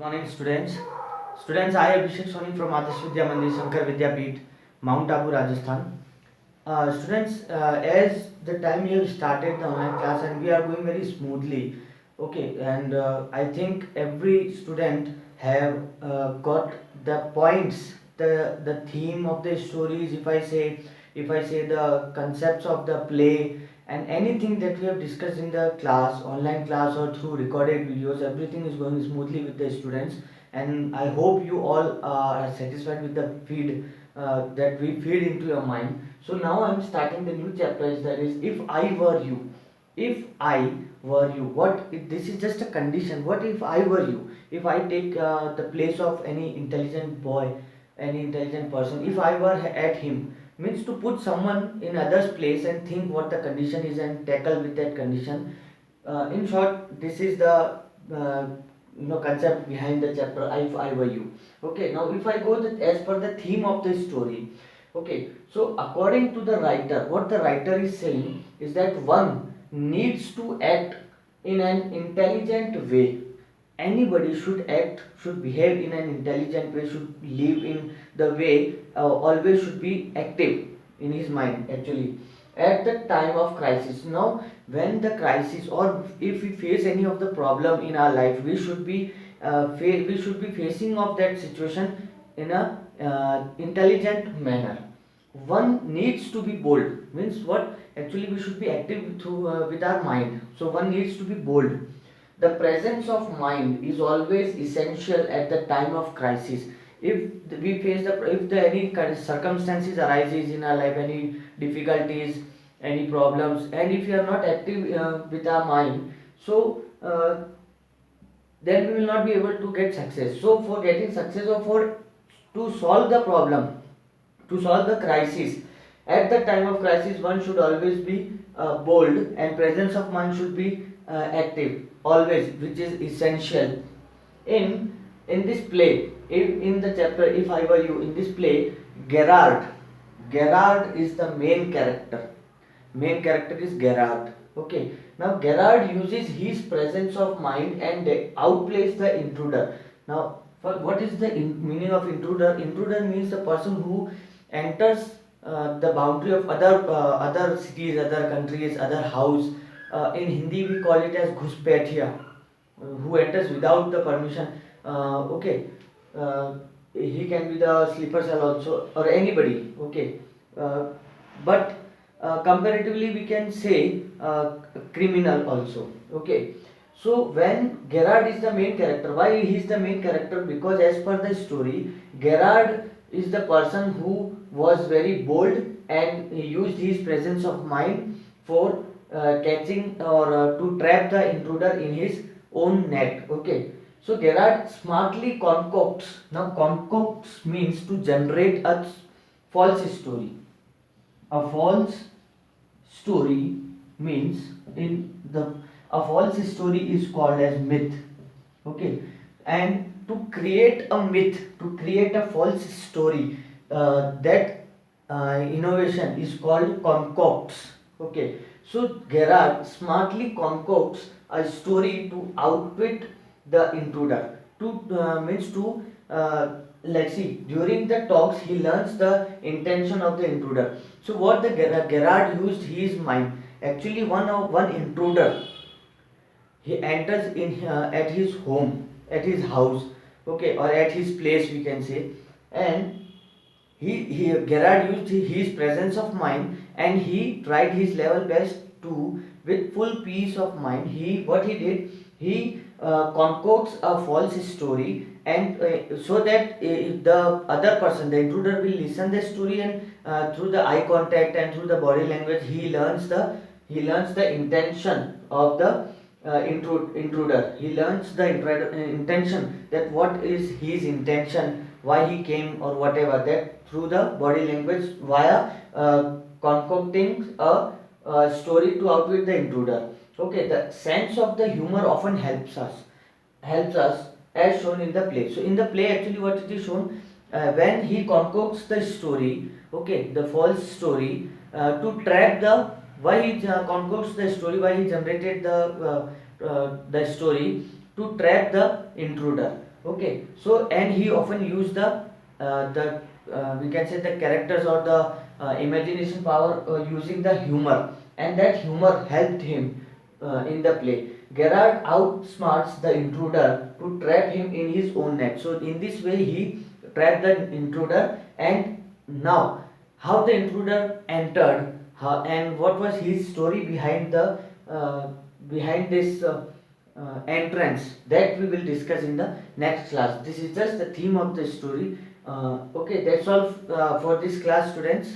Morning, students. Students, I am Abhishek Soni from Adarsh Vidya Mandir Shankar Vidyapeeth, Mount Abu, Rajasthan. Students, as the time we have started the online class and we are going very smoothly, okay, and I think every student have got the points, the theme of the stories. If I say the concepts of the play and anything that we have discussed in the class, online class or through recorded videos, everything is going smoothly with the students, and I hope you all are satisfied with the feed that we feed into your mind. So now I'm starting the new chapter, that is if I were you. If I were you, this is just a condition. What if I were you? If I take the place of any intelligent boy, any intelligent person, if I were at him, means to put someone in others place and think what the condition is and tackle with that condition. In short, this is the uh, concept behind the chapter if I were you. Okay, now if I go as per the theme of the story. Okay, so according to the writer, what the writer is saying is that one needs to act in an intelligent way. Anybody should act, should behave in an intelligent way, should live in the way, always should be active in his mind actually at the time of crisis. Now, when the crisis or if we face any of the problem in our life, we should be we should be facing of that situation in a intelligent manner. One needs to be bold, means what actually we should be active through with our mind. So one needs to be bold. The presence of mind is always essential at the time of crisis. If we face the if the any kind of circumstances arises in our life, any difficulties, any problems, and if we are not active with our mind, so then we will not be able to get success. So for getting success or for to solve the problem, to solve the crisis, at the time of crisis, one should always be bold, and presence of mind should be active always, which is essential. In this play, in the chapter If I Were You, in this play, Gerard is the main character. Main character is Gerard. Okay. Now Gerard uses his presence of mind and outplays the intruder. Now, what is the meaning of intruder? Intruder means the person who enters the boundary of other cities, other countries, other house. In Hindi, we call it as Ghuspaitia, who enters without the permission. Okay, he can be the sleeper cell also or anybody. Okay, uh, but comparatively we can say criminal also. Okay, so when Gerard is the main character, why he is the main character? Because as per the story, Gerard is the person who was very bold and he used his presence of mind for catching or to trap the intruder in his own net. Okay, so Gerard smartly concocts. Now concocts means to generate a false story. A false story means in the a false story is called as myth. Okay, and to create a myth, to create a false story, that innovation is called concocts. Okay, so Gerard smartly concocts a story to outwit the intruder, to means to let's see, during the talks he learns the intention of the intruder. So what the Gerard used his mind. Actually, one intruder, he enters in at his home, at his house, okay, or at his place we can say, and he Gerard used his presence of mind and he tried his level best to, with full peace of mind, he what he did, he concocts a false story, and so that the other person, the intruder, will listen the story, and through the eye contact and through the body language he learns the intention of the intruder. He learns the intention, that what is his intention, why he came or whatever, that through the body language, via concocting a story to outwit the intruder. Okay, the sense of the humor often helps us as shown in the play. So in the play actually what it is shown, when he concocts the story, okay, the false story, to trap why he concocts the story, why he generated the story, to trap the intruder. Okay, so and he often used the we can say the characters or the imagination power using the humor, and that humor helped him in the play. Gerard outsmarts the intruder to trap him in his own net. So in this way he trapped the intruder. And now how the intruder entered, and what was his story uh, behind this entrance, that we will discuss in the next class. This is just the theme of the story. Okay, that's all for this class, students.